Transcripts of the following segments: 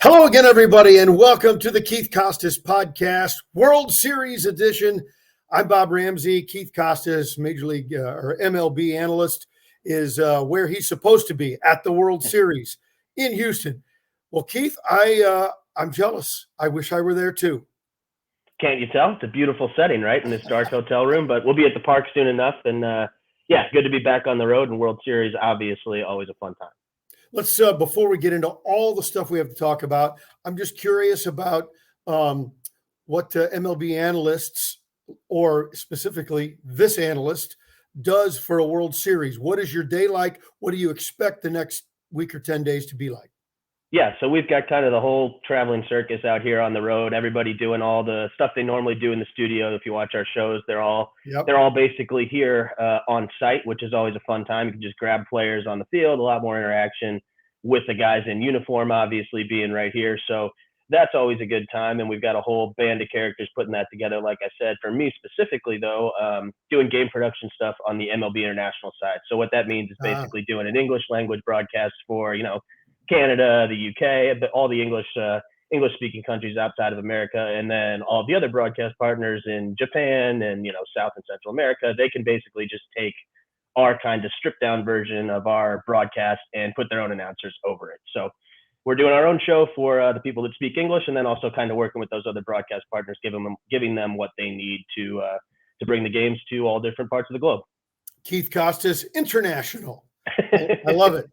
Hello again, everybody, and welcome to the Keith Costas Podcast, World Series edition. I'm Bob Ramsey. Keith Costas, Major League or MLB analyst, is where he's supposed to be at the World Series in Houston. Well, Keith, I'm jealous. I wish I were there too. Can't you tell? It's a beautiful setting, right, in this dark hotel room. But we'll be at the park soon enough, and good to be back on the road. And World Series, obviously, always a fun time. Let's before we get into all the stuff we have to talk about, I'm just curious about what MLB analysts, or specifically this analyst, does for a World Series. What is your day like? What do you expect the next week or 10 days to be like? Yeah, so we've got kind of the whole traveling circus out here on the road. Everybody doing all the stuff they normally do in the studio. If you watch our shows, they're all basically here on site, which is always a fun time. You can just grab players on the field, a lot more interaction with the guys in uniform, obviously being right here. So that's always a good time. And we've got a whole band of characters putting that together. Like I said, for me specifically, though, doing game production stuff on the MLB International side. So what that means is basically doing an English language broadcast for, Canada, the UK, all the English-speaking countries outside of America, and then all the other broadcast partners in Japan and South and Central America. They can basically just take our kind of stripped-down version of our broadcast and put their own announcers over it. So we're doing our own show for the people that speak English, and then also kind of working with those other broadcast partners, giving them what they need to bring the games to all different parts of the globe. Keith Costas, International. I love it.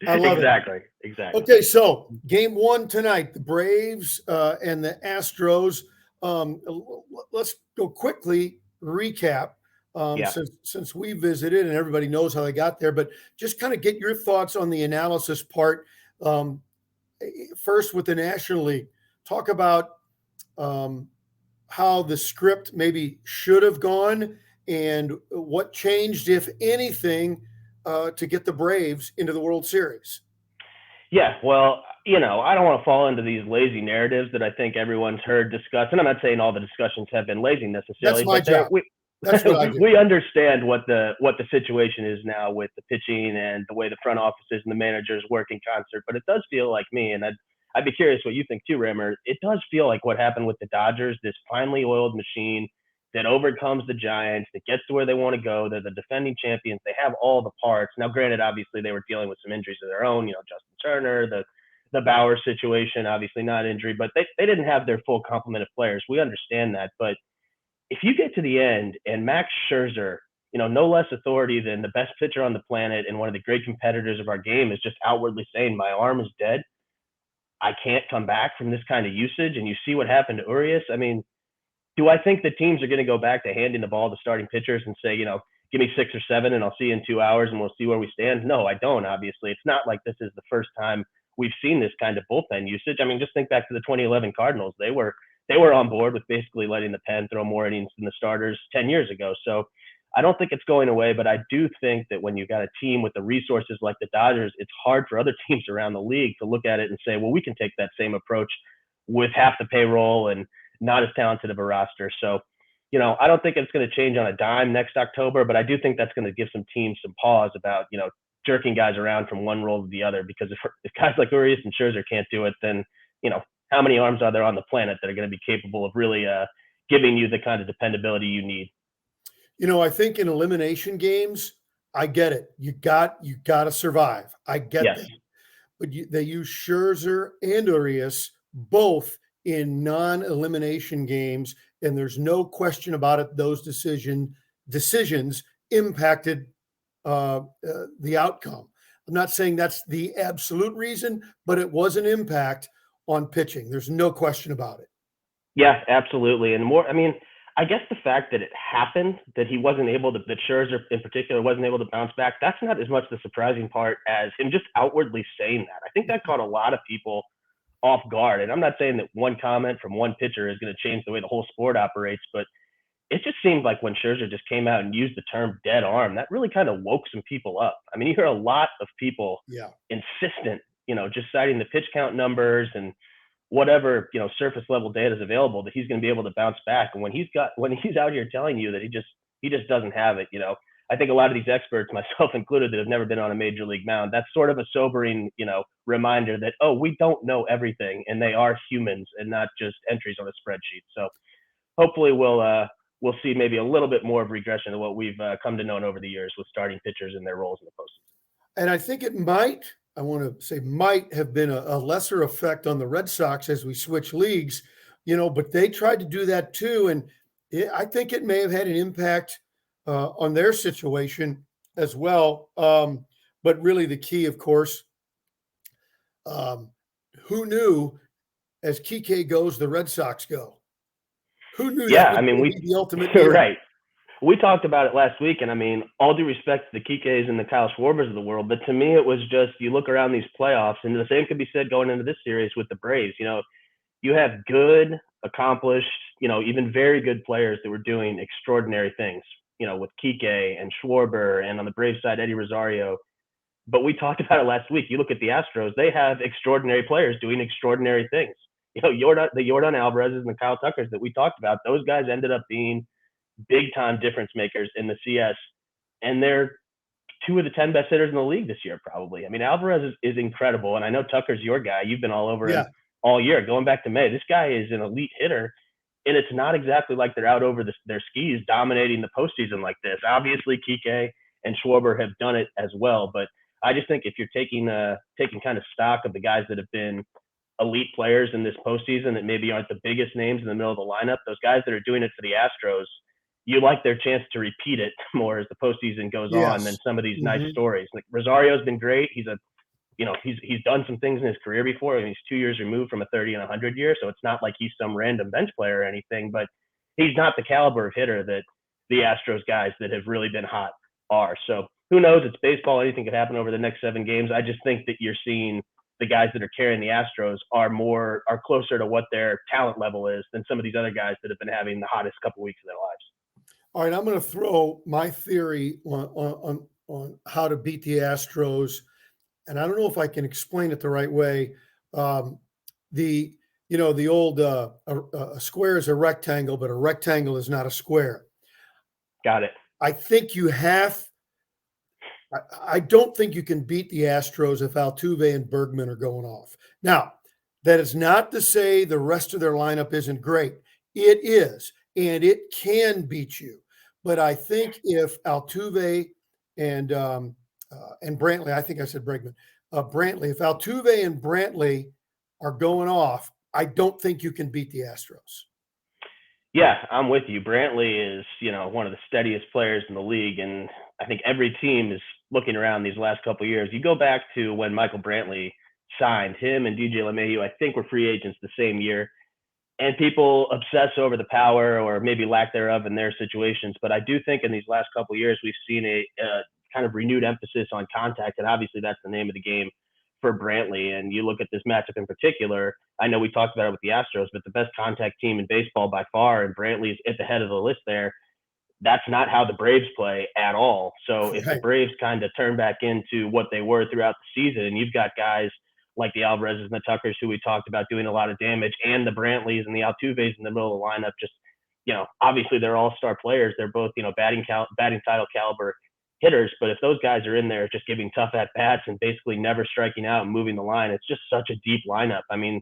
I love it. Exactly. Okay, so game one tonight, the Braves and the Astros. Let's go quickly recap since we visited and everybody knows how they got there, but just kind of get your thoughts on the analysis part. First with the National League, talk about how the script maybe should have gone and what changed, if anything, to get the Braves into the World Series. Yeah, well, I don't want to fall into these lazy narratives that I think everyone's heard discussed. And I'm not saying all the discussions have been lazy necessarily. That's my job. That's what I do. We understand what the situation is now with the pitching and the way the front offices and the managers work in concert. But it does feel like me, and I'd be curious what you think too, Rammer. It does feel like what happened with the Dodgers, this finely oiled machine that overcomes the Giants, that gets to where they want to go. They're the defending champions. They have all the parts. Now, granted, obviously, they were dealing with some injuries of their own, Justin Turner, the Bauer situation, obviously not injury, but they didn't have their full complement of players. We understand that. But if you get to the end and Max Scherzer, no less authority than the best pitcher on the planet and one of the great competitors of our game, is just outwardly saying, my arm is dead, I can't come back from this kind of usage, and you see what happened to Urias, I mean, do I think the teams are going to go back to handing the ball to starting pitchers and say, give me 6 or 7 and I'll see you in 2 hours and we'll see where we stand? No, I don't, obviously. It's not like this is the first time we've seen this kind of bullpen usage. I mean, just think back to the 2011 Cardinals. They were on board with basically letting the pen throw more innings than the starters 10 years ago. So I don't think it's going away, but I do think that when you've got a team with the resources like the Dodgers, it's hard for other teams around the league to look at it and say, well, we can take that same approach with half the payroll and not as talented of a roster. So, I don't think it's going to change on a dime next October, but I do think that's going to give some teams some pause about, jerking guys around from one role to the other, because if guys like Urias and Scherzer can't do it, then, how many arms are there on the planet that are going to be capable of really giving you the kind of dependability you need? I think in elimination games, I get it. You got to survive. I get that. But they use Scherzer and Urias both in non-elimination games, and there's no question about it. Those decisions impacted the outcome. I'm not saying that's the absolute reason, but it was an impact on pitching. There's no question about it. Yeah, absolutely. And more, I mean, I guess the fact that it happened, that he wasn't able to, that Scherzer in particular wasn't able to bounce back, that's not as much the surprising part as him just outwardly saying that. I think that caught a lot of people off guard. And I'm not saying that one comment from one pitcher is going to change the way the whole sport operates, but it just seemed like when Scherzer just came out and used the term dead arm, that really kind of woke some people up. I mean, you hear a lot of people insistent, just citing the pitch count numbers and whatever, surface level data is available, that he's going to be able to bounce back. And when he's out here telling you that he just doesn't have it, I think a lot of these experts, myself included, that have never been on a major league mound, that's sort of a sobering, reminder that, oh, we don't know everything, and they are humans and not just entries on a spreadsheet. So hopefully we'll see maybe a little bit more of regression of what we've come to know over the years with starting pitchers and their roles in the postseason. And I think it might have been a lesser effect on the Red Sox as we switch leagues, but they tried to do that too. And I think it may have had an impact on their situation as well. But really the key, of course, who knew as Kike goes, the Red Sox go? Who knew that would be the ultimate deal? Right. We talked about it last week, and I mean, all due respect to the Kikes and the Kyle Schwarbers of the world, but to me, it was just, you look around these playoffs, and the same could be said going into this series with the Braves. You have good, accomplished, even very good players that were doing extraordinary things, with Kike and Schwarber, and on the Braves side, Eddie Rosario. But we talked about it last week. You look at the Astros, they have extraordinary players doing extraordinary things. The Yordan Alvarezes and the Kyle Tuckers that we talked about, those guys ended up being big time difference makers in the CS, and they're 2 of the 10 best hitters in the league this year, probably. I mean, Alvarez is incredible, and I know Tucker's your guy. You've been all over him all year, going back to May. This guy is an elite hitter, and it's not exactly like they're out over their skis dominating the postseason like this. Obviously, Kike and Schwarber have done it as well, but I just think if you're taking kind of stock of the guys that have been elite players in this postseason that maybe aren't the biggest names in the middle of the lineup, those guys that are doing it for the Astros, you like their chance to repeat it more as the postseason goes on than some of these nice stories. Like Rosario's been great. He's done some things in his career before. I mean, he's 2 years removed from a 30 and 100 year, so it's not like he's some random bench player or anything. But he's not the caliber of hitter that the Astros guys that have really been hot are. So who knows? It's baseball. Anything could happen over the next 7 games. I just think that you're seeing the guys that are carrying the Astros are closer to what their talent level is than some of these other guys that have been having the hottest couple weeks of their lives. All right, I'm going to throw my theory on how to beat the Astros, and I don't know if I can explain it the right way. The old a square is a rectangle, but a rectangle is not a square. Got it. I don't think you can beat the Astros if Altuve and Bergman are going off. Now, that is not to say the rest of their lineup isn't great. It is, and it can beat you. But I think if Altuve and Brantley, I think I said Bregman, Brantley, if Altuve and Brantley are going off, I don't think you can beat the Astros. Yeah, I'm with you. Brantley is, one of the steadiest players in the league, and I think every team is looking around these last couple of years. You go back to when Michael Brantley signed, him and DJ LeMahieu, I think, were free agents the same year. And people obsess over the power or maybe lack thereof in their situations. But I do think in these last couple of years, we've seen a kind of renewed emphasis on contact. And obviously that's the name of the game for Brantley. And you look at this matchup in particular, I know we talked about it with the Astros, but the best contact team in baseball by far, and Brantley's at the head of the list there. That's not how the Braves play at all. So if the Braves kind of turn back into what they were throughout the season, and you've got guys like the Alvarezes and the Tuckers who we talked about doing a lot of damage, and the Brantleys and the Altuves in the middle of the lineup, just, obviously they're all-star players. They're both, batting title caliber hitters. But if those guys are in there just giving tough at-bats and basically never striking out and moving the line, it's just such a deep lineup. I mean,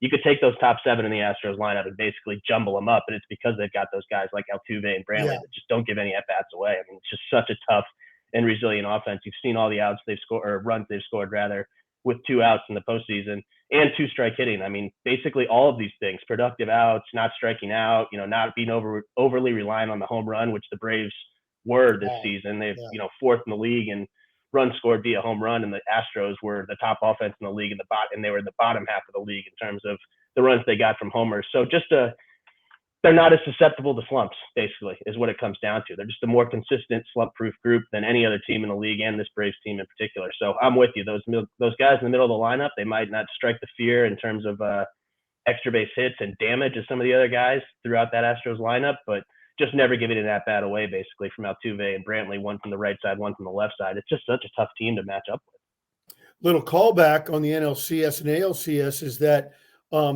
you could take those top 7 in the Astros lineup and basically jumble them up, and it's because they've got those guys like Altuve and Brantley that just don't give any at-bats away. I mean, it's just such a tough and resilient offense. You've seen all the outs they've scored, or runs they've scored, rather, with 2 outs in the postseason and 2-strike hitting. I mean, basically all of these things, productive outs, not striking out, not being overly reliant on the home run, which the Braves were this season. They've, 4th in the league and runs scored via home run, and the Astros were the top offense in the league and they were in the bottom half of the league in terms of the runs they got from homers. So they're not as susceptible to slumps, basically, is what it comes down to. They're just a more consistent slump-proof group than any other team in the league, and this Braves team in particular. So I'm with you. Those guys in the middle of the lineup, they might not strike the fear in terms of extra base hits and damage as some of the other guys throughout that Astros lineup, but just never giving it that bad away, basically, from Altuve and Brantley, one from the right side, one from the left side. It's just such a tough team to match up with. Little callback on the NLCS and ALCS is that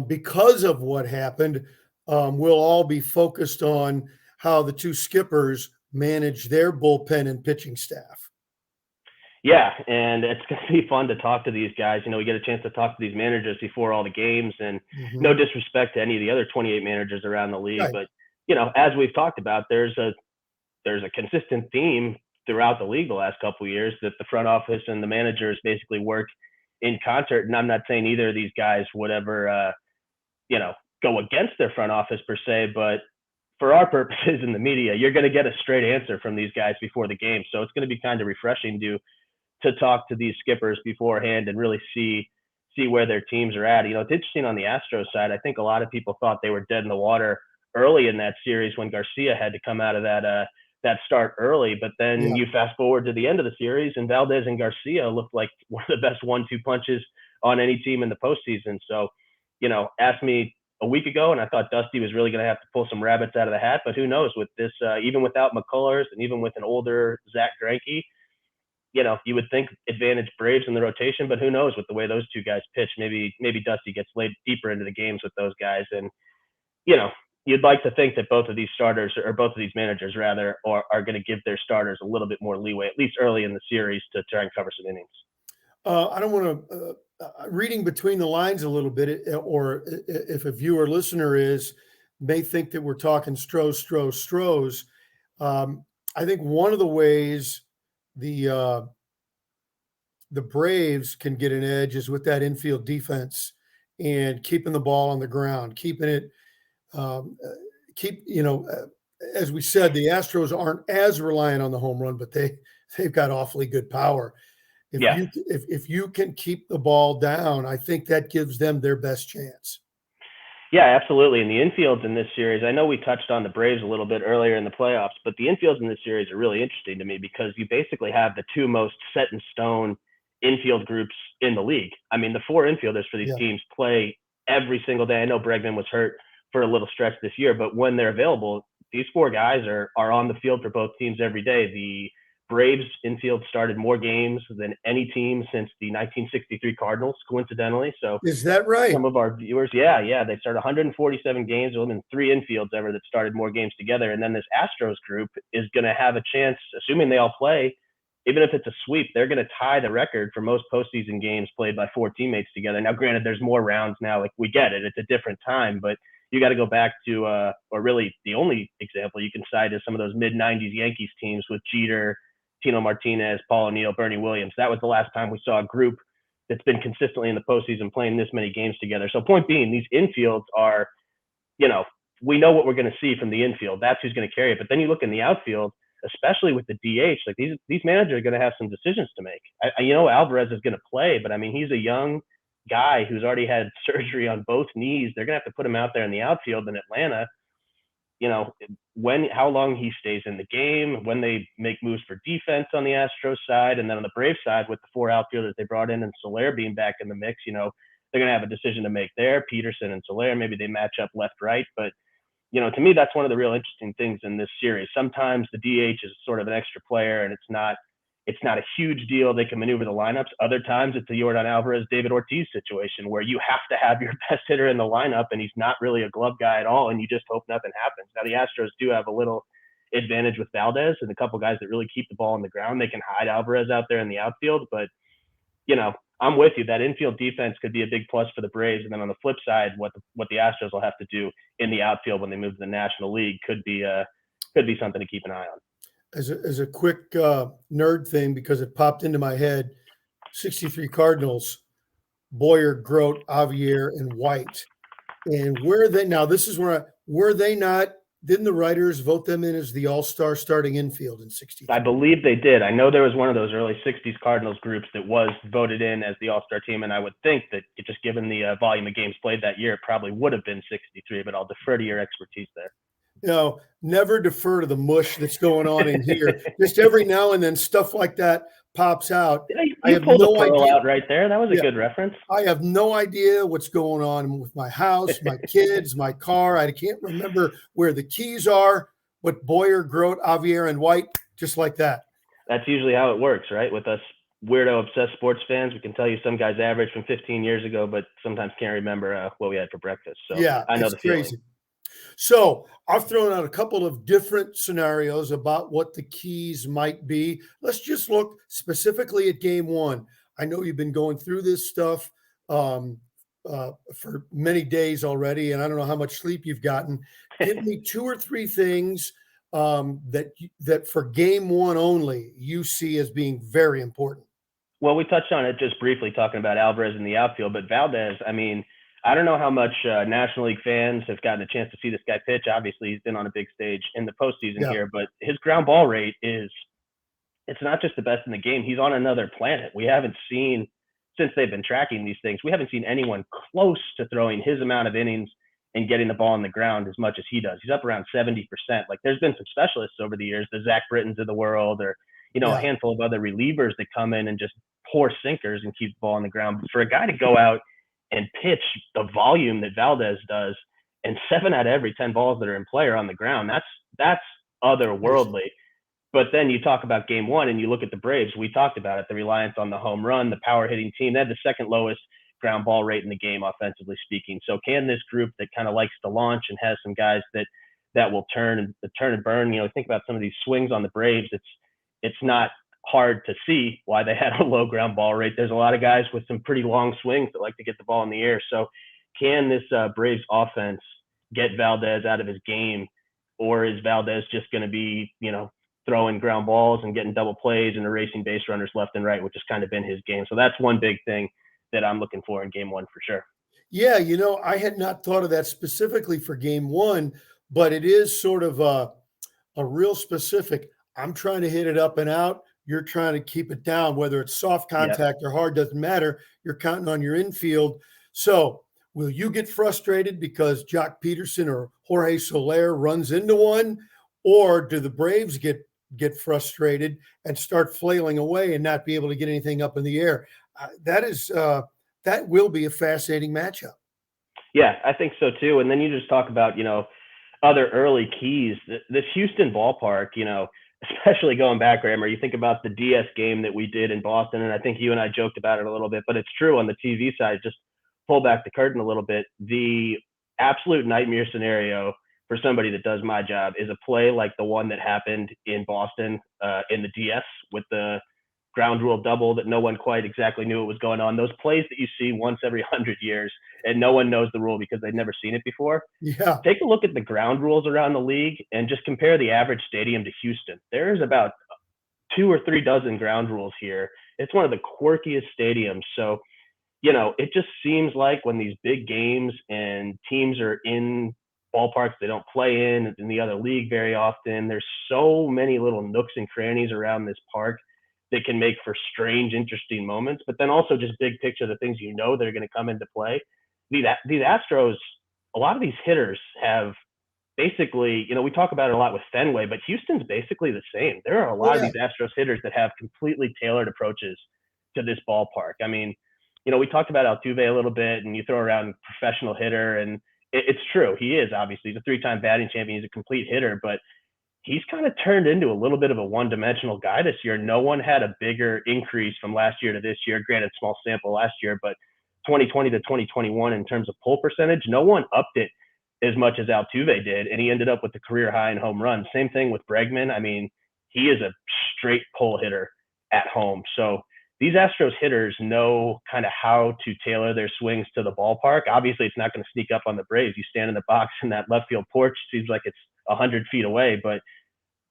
because of what happened, we'll all be focused on how the 2 skippers manage their bullpen and pitching staff. Yeah, and it's going to be fun to talk to these guys. We get a chance to talk to these managers before all the games, and no disrespect to any of the other 28 managers around the league, Right. but as we've talked about, there's a consistent theme throughout the league the last couple of years that the front office and the managers basically work in concert. And I'm not saying either of these guys would ever, go against their front office per se, but for our purposes in the media, you're going to get a straight answer from these guys before the game. So it's going to be kind of refreshing to talk to these skippers beforehand and really see where their teams are at. It's interesting on the Astros side. I think a lot of people thought they were dead in the water early in that series when Garcia had to come out of that start early. But then you fast forward to the end of the series, and Valdez and Garcia looked like one of the best 1-2 punches on any team in the postseason. So, asked me a week ago, and I thought Dusty was really going to have to pull some rabbits out of the hat. But who knows, with this, even without McCullers and even with an older Zach Greinke, you would think advantage Braves in the rotation, but who knows with the way those two guys pitch. Maybe Dusty gets laid deeper into the games with those guys. And, you'd like to think that both of these starters, or both of these managers rather, are going to give their starters a little bit more leeway, at least early in the series, to try and cover some innings. I don't want to, reading between the lines a little bit, or if a viewer listener may think that we're talking Stros. I think one of the ways the Braves can get an edge is with that infield defense and keeping the ball on the ground, keeping it, as we said, the Astros aren't as reliant on the home run, but they've got awfully good power. If you can keep the ball down, I think that gives them their best chance. Yeah, absolutely. And the infields in this series, I know we touched on the Braves a little bit earlier in the playoffs, but the infields in this series are really interesting to me because you basically have the two most set in stone infield groups in the league. I mean, the four infielders for these teams play every single day. I know Bregman was hurt for a little stretch this year, but when they're available, these four guys are on the field for both teams every day. The Braves infield started more games than any team since the 1963 Cardinals, coincidentally. So is that right? Some of our viewers, they started 147 games. There have been 3 infields ever that started more games together. And then this Astros group is going to have a chance, assuming they all play, even if it's a sweep, they're going to tie the record for most postseason games played by 4 teammates together. Now, granted, there's more rounds now. Like, we get it. It's a different time, but you got to go back to, or really the only example you can cite is some of those mid-90s Yankees teams with Jeter, Tino Martinez, Paul O'Neill, Bernie Williams. That was the last time we saw a group that's been consistently in the postseason playing this many games together. So point being, these infields are, we know what we're going to see from the infield. That's who's going to carry it. But then you look in the outfield, especially with the DH, like these managers are going to have some decisions to make. Alvarez is going to play, but I mean, he's a young guy who's already had surgery on both knees. They're going to have to put him out there in the outfield in Atlanta. How long he stays in the game, when they make moves for defense on the Astros side, and then on the Braves side with the 4 outfielders they brought in and Soler being back in the mix, they're going to have a decision to make there. Peterson and Soler, maybe they match up left-right, but to me, that's one of the real interesting things in this series. Sometimes the DH is sort of an extra player, and it's not a huge deal. They can maneuver the lineups. Other times it's a Yordan Alvarez, David Ortiz situation where you have to have your best hitter in the lineup, and he's not really a glove guy at all, and you just hope nothing happens. Now, the Astros do have a little advantage with Valdez and a couple guys that really keep the ball on the ground. They can hide Alvarez out there in the outfield, but, I'm with you. That infield defense could be a big plus for the Braves. And then on the flip side, what the Astros will have to do in the outfield when they move to the National League could be something to keep an eye on. As a quick nerd thing, because it popped into my head, 63 Cardinals, Boyer, Grote, Avier, and White. And didn't the writers vote them in as the all-star starting infield in 63? I believe they did. I know there was one of those early 60s Cardinals groups that was voted in as the all-star team, and I would think that just given the volume of games played that year, it probably would have been 63, but I'll defer to your expertise there. Never defer to the mush that's going on in here. Just every now and then stuff like that pops out. You pulled a pearl out right there. That was a good reference. I have no idea what's going on with my house, my kids, my car. I can't remember where the keys are, but Boyer, Grote, Avier, and White, just like that. That's usually how it works, right? With us weirdo obsessed sports fans, we can tell you some guys average from 15 years ago, but sometimes can't remember what we had for breakfast. So yeah, I know it's the feeling. crazy. So I've thrown out a couple of different scenarios about what the keys might be. Let's just look specifically at game one. I know you've been going through this stuff for many days already, and I don't know how much sleep you've gotten. Give me 2 or 3 things that for game one only you see as being very important. Well, we touched on it just briefly talking about Alvarez in the outfield, but Valdez, I mean, I don't know how much National League fans have gotten a chance to see this guy pitch. Obviously, he's been on a big stage in the postseason here, but his ground ball rate it's not just the best in the game. He's on another planet. We haven't seen, since they've been tracking these things, we haven't seen anyone close to throwing his amount of innings and getting the ball on the ground as much as he does. He's up around 70%. Like, there's been some specialists over the years, the Zach Brittons of the world, or, a handful of other relievers that come in and just pour sinkers and keep the ball on the ground. But for a guy to go out and pitch the volume that Valdez does, and 7 out of every 10 balls that are in play are on the ground, that's otherworldly. But then you talk about game one and you look at the Braves, we talked about it, the reliance on the home run, the power hitting team. They had the second lowest ground ball rate in the game, offensively speaking. So can this group that kind of likes to launch and has some guys that will turn and burn, think about some of these swings on the Braves. It's not hard to see why they had a low ground ball rate. There's a lot of guys with some pretty long swings that like to get the ball in the air. So can this Braves offense get Valdez out of his game, or is Valdez just going to be, throwing ground balls and getting double plays and erasing base runners left and right, which has kind of been his game? So that's one big thing that I'm looking for in game one for sure. Yeah, I had not thought of that specifically for game one, but it is sort of a real specific. I'm trying to hit it up and out. You're trying to keep it down, whether it's soft contact or hard, doesn't matter. You're counting on your infield. So will you get frustrated because Jock Peterson or Jorge Soler runs into one, or do the Braves get frustrated and start flailing away and not be able to get anything up in the air? That will be a fascinating matchup. Yeah, I think so too. And then you just talk about, other early keys. This Houston ballpark, especially going back, Rammer, you think about the DS game that we did in Boston, and I think you and I joked about it a little bit, but it's true on the TV side. Just pull back the curtain a little bit. The absolute nightmare scenario for somebody that does my job is a play like the one that happened in Boston in the DS with the ground rule double that no one quite exactly knew what was going on. Those plays that you see once every 100 years and no one knows the rule because they've never seen it before. Yeah. Take a look at the ground rules around the league and just compare the average stadium to Houston. There's about 2 or 3 dozen ground rules here. It's one of the quirkiest stadiums. So, it just seems like when these big games and teams are in ballparks they don't play in the other league very often, there's so many little nooks and crannies around this park that can make for strange, interesting moments, but then also just big picture, the things that are going to come into play. These Astros, a lot of these hitters have basically, we talk about it a lot with Fenway, but Houston's basically the same. There are a lot of these Astros hitters that have completely tailored approaches to this ballpark. I mean, we talked about Altuve a little bit, and you throw around professional hitter, and it's true. He is obviously he's a 3-time batting champion. He's a complete hitter, but he's kind of turned into a little bit of a one-dimensional guy this year. No one had a bigger increase from last year to this year. Granted, small sample last year, but 2020 to 2021 in terms of pull percentage, no one upped it as much as Altuve did, and he ended up with the career high in home runs. Same thing with Bregman. I mean, he is a straight pull hitter at home. So these Astros hitters know kind of how to tailor their swings to the ballpark. Obviously, it's not going to sneak up on the Braves. You stand in the box in that left field porch, seems like it's 100 feet away. But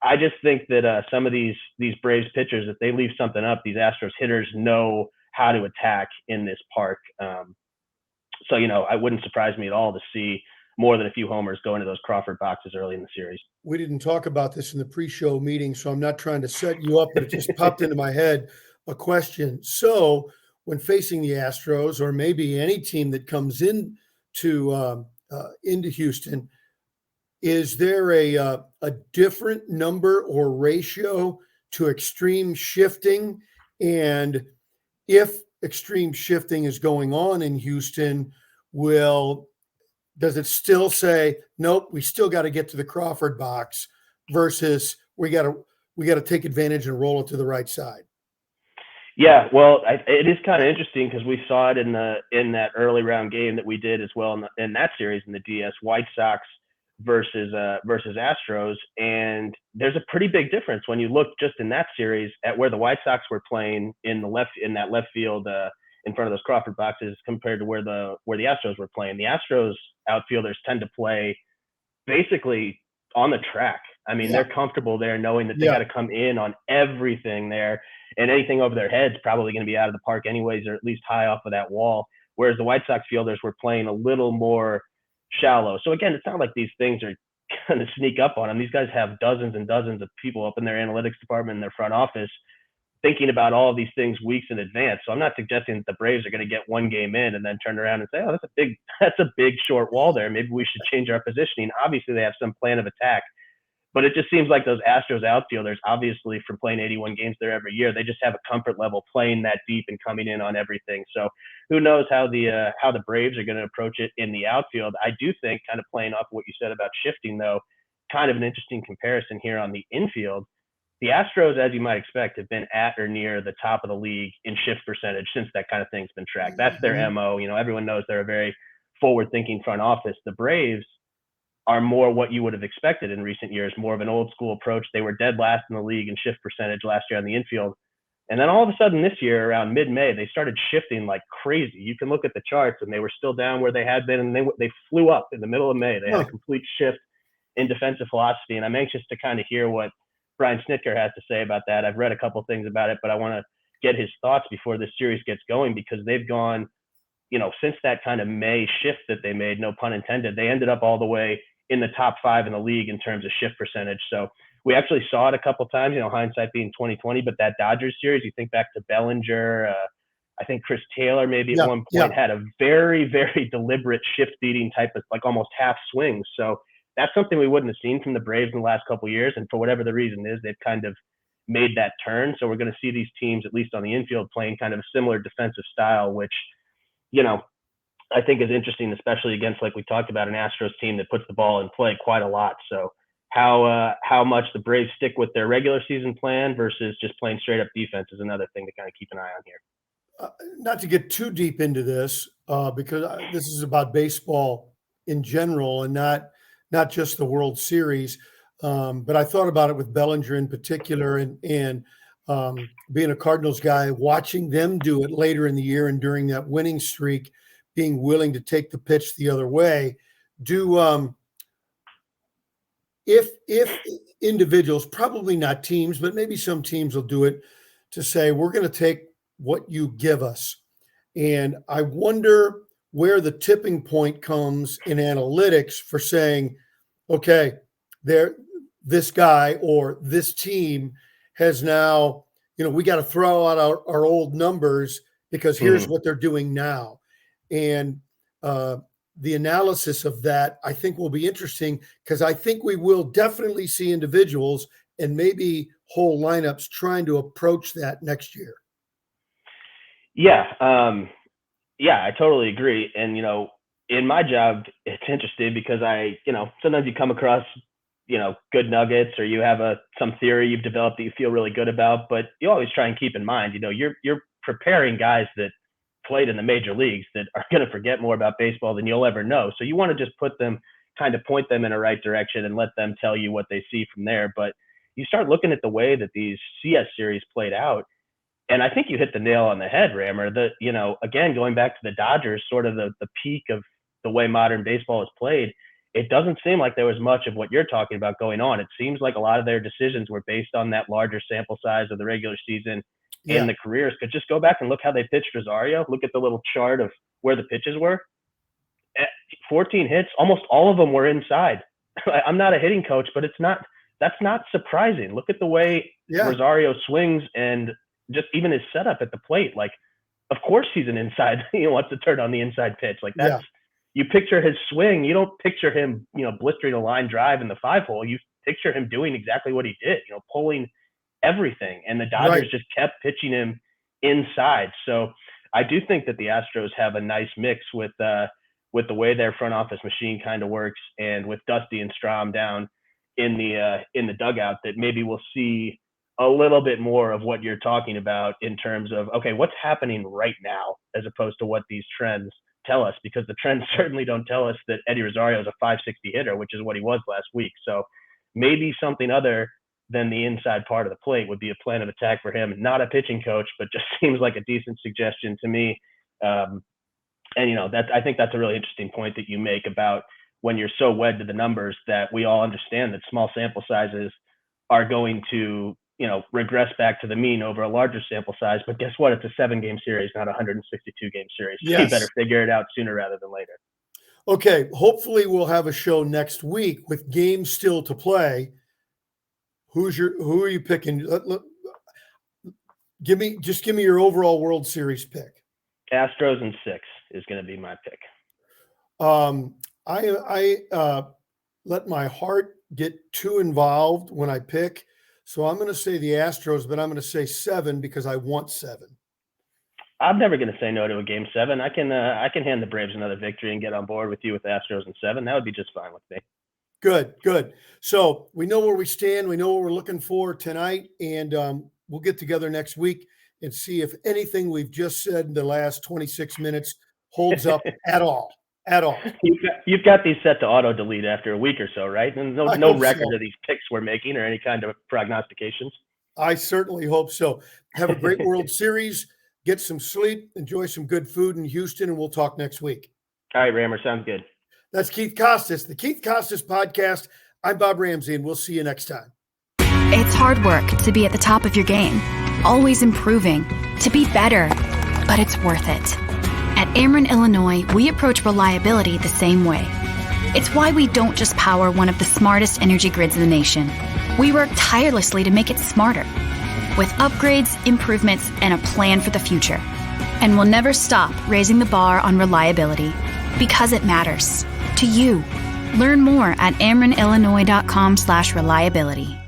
I just think that some of these Braves pitchers, if they leave something up, these Astros hitters know how to attack in this park. So, it wouldn't surprise me at all to see more than a few homers go into those Crawford boxes early in the series. We didn't talk about this in the pre-show meeting, so I'm not trying to set you up, but it just popped into my head. A question. So when facing the Astros, or maybe any team that comes in into Houston, is there a different number or ratio to extreme shifting? And if extreme shifting is going on in Houston, does it still say, nope, we still got to get to the Crawford box, versus we got to take advantage and roll it to the right side? Yeah, well, it is kind of interesting because we saw it in that early round game that we did as well in that series in the DS. White Sox versus Astros, and there's a pretty big difference when you look just in that series at where the White Sox were playing in that left field in front of those Crawford boxes compared to where the Astros were playing. The Astros outfielders tend to play basically on the track. I mean, they're comfortable there knowing that they got to come in on everything there, and anything over their head's probably going to be out of the park anyways, or at least high off of that wall. Whereas the White Sox fielders were playing a little more shallow. So again, it's not like these things are going to sneak up on them. These guys have dozens and dozens of people up in their analytics department, in their front office, thinking about all of these things weeks in advance. So I'm not suggesting that the Braves are going to get one game in and then turn around and say, oh, that's a big short wall there. Maybe we should change our positioning. Obviously, they have some plan of attack. But it just seems like those Astros outfielders, obviously from playing 81 games there every year, they just have a comfort level playing that deep and coming in on everything. So who knows how the Braves are going to approach it in the outfield. I do think, kind of playing off what you said about shifting, though, kind of an interesting comparison here on the infield. The Astros, as you might expect, have been at or near the top of the league in shift percentage since that kind of thing's been tracked. That's their MO. You know, everyone knows they're a very forward-thinking front office. The Braves are more what you would have expected in recent years, more of an old school approach. They were dead last in the league in shift percentage last year on the infield. And then all of a sudden this year, around mid-May, they started shifting like crazy. You can look at the charts and they were still down where they had been, and they flew up in the middle of May. They had a complete shift in defensive philosophy, and I'm anxious to kind of hear what Brian Snitker has to say about that. I've read a couple of things about it, but I want to get his thoughts before this series gets going, because they've gone, you know, since that kind of May shift that they made, no pun intended, they ended up all the way in the top 5 in the league in terms of shift percentage. So we actually saw it a couple times, you know, hindsight being 2020, but that Dodgers series, you think back to Bellinger, I think Chris Taylor maybe at one point had a very, very deliberate shift beating type of like almost half swings. So that's something we wouldn't have seen from the Braves in the last couple of years. And for whatever the reason is, they've kind of made that turn. So we're going to see these teams, at least on the infield, playing kind of a similar defensive style, which, you know, I think is interesting, especially against, like we talked about, an Astros team that puts the ball in play quite a lot. So how much the Braves stick with their regular season plan versus just playing straight up defense is another thing to kind of keep an eye on here. Not to get too deep into this, because this is about baseball in general and not just the World Series. But I thought about it with Bellinger in particular, and being a Cardinals guy, watching them do it later in the year and during that winning streak, being willing to take the pitch the other way. If individuals, probably not teams, but maybe some teams will do it, to say, we're going to take what you give us. And I wonder where the tipping point comes in analytics for saying, okay, this guy or this team has now, you know, we got to throw out our old numbers because here's what they're doing now. And the analysis of that, I think, will be interesting, because I think we will definitely see individuals and maybe whole lineups trying to approach that next year. Yeah. I totally agree. And, you know, in my job, it's interesting because sometimes you come across, you know, good nuggets, or you have some theory you've developed that you feel really good about, but you always try and keep in mind, you know, you're preparing guys that played in the major leagues that are going to forget more about baseball than you'll ever know. So you want to just point them in a right direction and let them tell you what they see from there. But you start looking at the way that these CS series played out, and I think you hit the nail on the head, Rammer. That, you know, again, going back to the Dodgers, sort of the peak of the way modern baseball is played, it doesn't seem like there was much of what you're talking about going on. It seems like a lot of their decisions were based on that larger sample size of the regular season and the careers. Could just go back and look how they pitched Rosario. Look at the little chart of where the pitches were. 14 hits, almost all of them were inside. I'm not a hitting coach, but that's not surprising. Look at the way Rosario swings, and just even his setup at the plate. Like, of course he's an inside. He wants to turn on the inside pitch. Like, that's you picture his swing. You don't picture him, you know, blistering a line drive in the 5-hole. You picture him doing exactly what he did, you know, pulling everything. And the Dodgers just kept pitching him inside. So I do think that the Astros have a nice mix with the way their front office machine kind of works, and with Dusty and Strahm down in the dugout, that maybe we'll see a little bit more of what you're talking about in terms of, okay, what's happening right now, as opposed to what these trends tell us, because the trends certainly don't tell us that Eddie Rosario is a 560 hitter, which is what he was last week. So maybe something other than the inside part of the plate would be a plan of attack for him. Not a pitching coach, but just seems like a decent suggestion to me. And, I think that's a really interesting point that you make about when you're so wed to the numbers that we all understand that small sample sizes are going to, regress back to the mean over a larger sample size. But guess what? It's a 7-game series, not a 162-game series. Yes. You better figure it out sooner rather than later. Okay. Hopefully we'll have a show next week with games still to play. Who are you picking? Give me your overall World Series pick. Astros in 6 is going to be my pick. I let my heart get too involved when I pick. So I'm going to say the Astros, but I'm going to say 7 because I want 7. I'm never going to say no to a game 7. I can hand the Braves another victory and get on board with you with the Astros in 7. That would be just fine with me. Good. So we know where we stand. We know what we're looking for tonight, and we'll get together next week and see if anything we've just said in the last 26 minutes holds up at all. You've got these set to auto delete after a week or so, right? And no record of these picks we're making or any kind of prognostications. I certainly hope so. Have a great World Series. Get some sleep. Enjoy some good food in Houston, and we'll talk next week. All right, Rammer. Sounds good. That's Keith Costas, the Keith Costas Podcast. I'm Bob Ramsey, and we'll see you next time. It's hard work to be at the top of your game, always improving, to be better, but it's worth it. At Ameren, Illinois, we approach reliability the same way. It's why we don't just power one of the smartest energy grids in the nation. We work tirelessly to make it smarter, with upgrades, improvements, and a plan for the future. And we'll never stop raising the bar on reliability, because it matters to you. Learn more at amerenillinois.com/reliability.